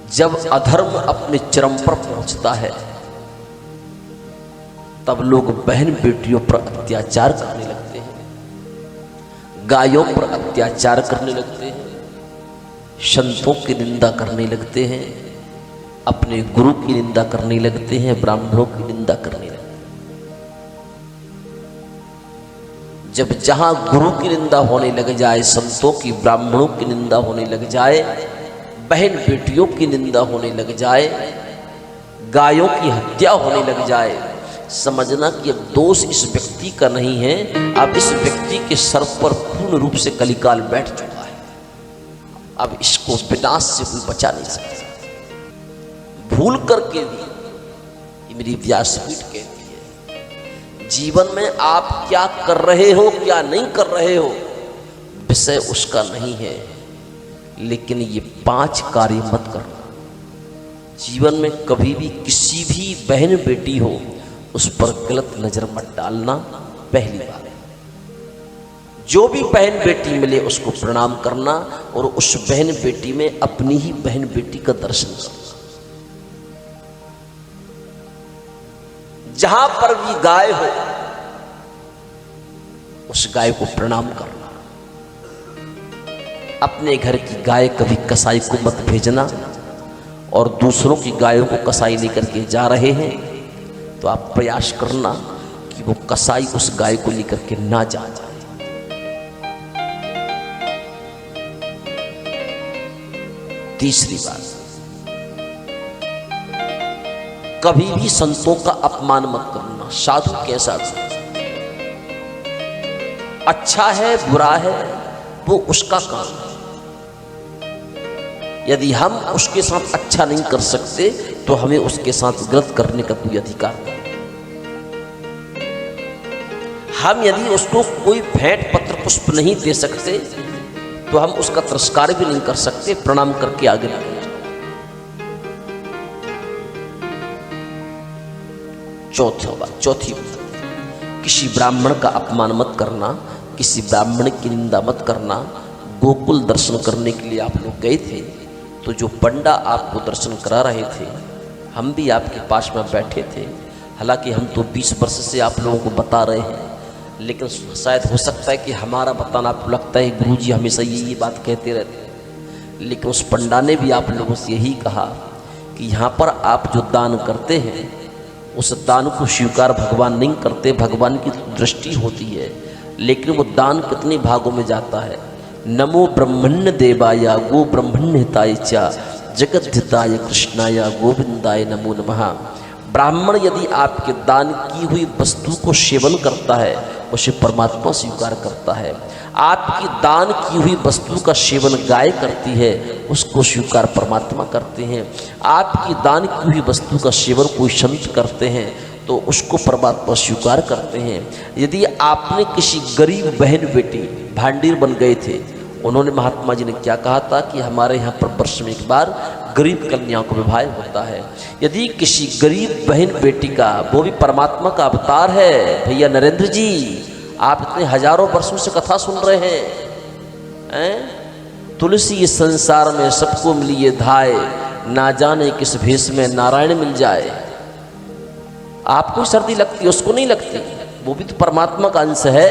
जब अधर्म अपने चरम पर पहुंचता है तब लोग बहन बेटियों पर अत्याचार करने लगते हैं, गायों पर अत्याचार करने लगते हैं, संतों की निंदा करने लगते हैं, अपने गुरु की निंदा करने लगते हैं, ब्राह्मणों की निंदा करने लगते हैं। जब जहां गुरु की निंदा होने लग जाए, संतों की, ब्राह्मणों की निंदा होने लग जाए, बहन बेटियों की निंदा होने लग जाए, गायों की हत्या होने लग जाए, समझना कि अब दोष इस व्यक्ति का नहीं है, अब इस व्यक्ति के सर पर पूर्ण रूप से कलिकाल बैठ चुका है। अब इसको विनाश से कोई बचा नहीं सकता। भूल करके भी मेरी व्यासपीठ कहती है, जीवन में आप क्या कर रहे हो क्या नहीं कर रहे हो विषय उसका नहीं है, लेकिन ये 5 कार्य मत करना। जीवन में कभी भी किसी भी बहन बेटी हो उस पर गलत नजर मत डालना, पहली बात। जो भी बहन बेटी मिले उसको प्रणाम करना और उस बहन बेटी में अपनी ही बहन बेटी का दर्शन करना। जहां पर भी गाय हो उस गाय को प्रणाम करना। अपने घर की गाय कभी कसाई को मत भेजना, और दूसरों की गायों को कसाई लेकर के जा रहे हैं तो आप प्रयास करना कि वो कसाई उस गाय को लेकर के ना जा जाए। तीसरी बात, कभी भी संतों का अपमान मत करना। साधु कैसा अच्छा है बुरा है वो उसका काम है। यदि हम उसके साथ अच्छा नहीं कर सकते तो हमें उसके साथ गलत करने का कोई अधिकार नहीं। हम यदि उसको कोई भेंट पत्र पुष्प नहीं दे सकते तो हम उसका तिरस्कार भी नहीं कर सकते, प्रणाम करके आगे बढ़ना। चौथी बात, किसी ब्राह्मण का अपमान मत करना, किसी ब्राह्मण की निंदा मत करना। गोकुल दर्शन करने के लिए आप लोग गए थे तो जो पंडा आपको दर्शन करा रहे थे, हम भी आपके पास में बैठे थे। हालांकि हम तो 20 वर्ष से आप लोगों को बता रहे हैं, लेकिन शायद हो सकता है कि हमारा बताना आपको लगता है गुरुजी हमेशा यही बात कहते रहते हैं, लेकिन उस पंडा ने भी आप लोगों से यही कहा कि यहाँ पर आप जो दान करते हैं उस दान को स्वीकार भगवान नहीं करते, भगवान की दृष्टि होती है, लेकिन वो दान कितने भागों में जाता है। नमो ब्रह्मण्य देवाय गो ब्रह्मण्य हिताय च जगत हिताय कृष्णाय गोविंदाय नमो नमः। ब्राह्मण यदि आपके दान की हुई वस्तु को सेवन करता है उसे परमात्मा स्वीकार करता है। आपकी दान की हुई वस्तु का सेवन गाय करती है उसको स्वीकार परमात्मा करते हैं। आपकी दान की हुई वस्तु का सेवन कोई संत करते हैं तो उसको परमात्मा स्वीकार करते हैं। यदि आपने किसी गरीब बहन बेटी, भांडीर बन गए थे, उन्होंने महात्मा जी ने क्या कहा था कि हमारे यहाँ पर वर्ष में एक बार गरीब कन्याओं को विवाह होता है। यदि किसी गरीब बहन बेटी का, वो भी परमात्मा का अवतार है भैया नरेंद्र जी, आप इतने हजारों वर्षों से कथा सुन रहे हैं। तुलसी इस संसार में सबको मिली ये धाय, ना जाने किस भेष में नारायण मिल जाए। आपको सर्दी लगती उसको नहीं लगती, वो भी तो परमात्मा का अंश है।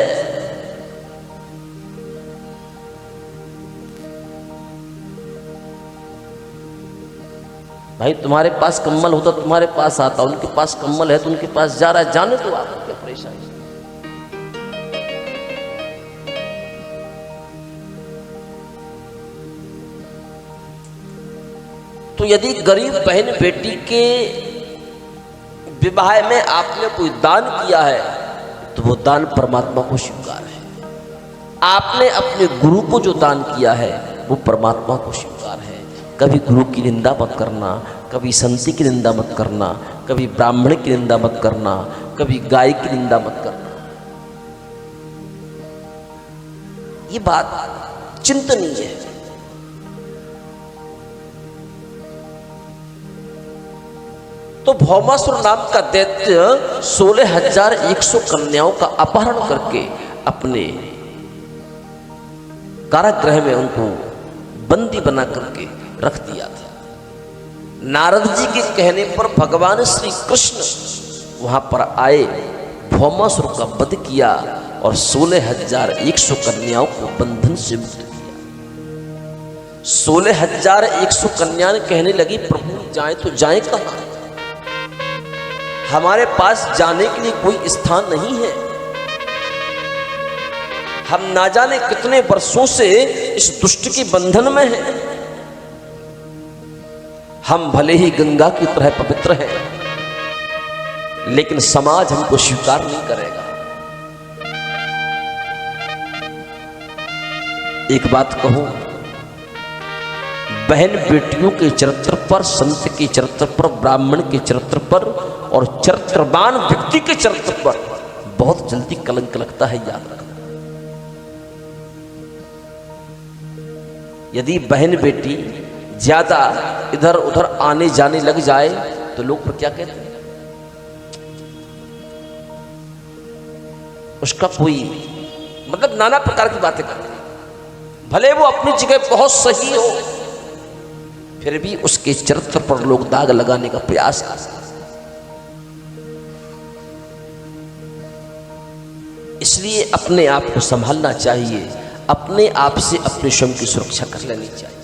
भाई तुम्हारे पास कम्बल होता तुम्हारे पास आता, उनके पास कम्बल है तो उनके पास जा रहा है, जाने तो आप क्या परेशानी। तो यदि गरीब बहन बेटी के विवाह में आपने कोई दान किया है तो वो दान परमात्मा को स्वीकार है। आपने अपने गुरु को जो दान किया है वो परमात्मा को स्वीकार है। कभी गुरु की निंदा मत करना, कभी संत की निंदा मत करना, कभी ब्राह्मण की निंदा मत करना, कभी गाय की निंदा मत करना। ये बात चिंतनीय है। तो भौमासुर नाम का दैत्य 16,100 कन्याओं का अपहरण करके अपने कारागृह में उनको बंदी बना करके रख दिया था। नारद जी के कहने पर भगवान श्री कृष्ण वहां पर आए, भौमासुर का वध किया और 16,100 कन्याओं को बंधन से मुक्त किया। 16,100 कन्याएं कहने लगी, प्रभु जाए तो जाए कहां? हमारे पास जाने के लिए कोई स्थान नहीं है। हम ना जाने कितने वर्षों से इस दुष्ट के बंधन में हैं। हम भले ही गंगा की तरह पवित्र हैं, लेकिन समाज हमको स्वीकार नहीं करेगा। एक बात कहूं, बहन बेटियों के चरित्र पर, संत के चरित्र पर, ब्राह्मण के चरित्र पर और चरित्रवान व्यक्ति के चरित्र पर बहुत जल्दी कलंक लगता है, याद रखना। यदि बहन बेटी ज्यादा इधर उधर आने जाने लग जाए तो लोग पर क्या कहते हैं? उसका कोई मतलब नाना प्रकार की बातें करते हैं। भले वो अपनी जगह बहुत सही हो, फिर भी उसके चरित्र पर लोग दाग लगाने का प्रयास करते हैं। इसलिए अपने आप को संभालना चाहिए, अपने आप से अपने स्वयं की सुरक्षा कर लेनी चाहिए।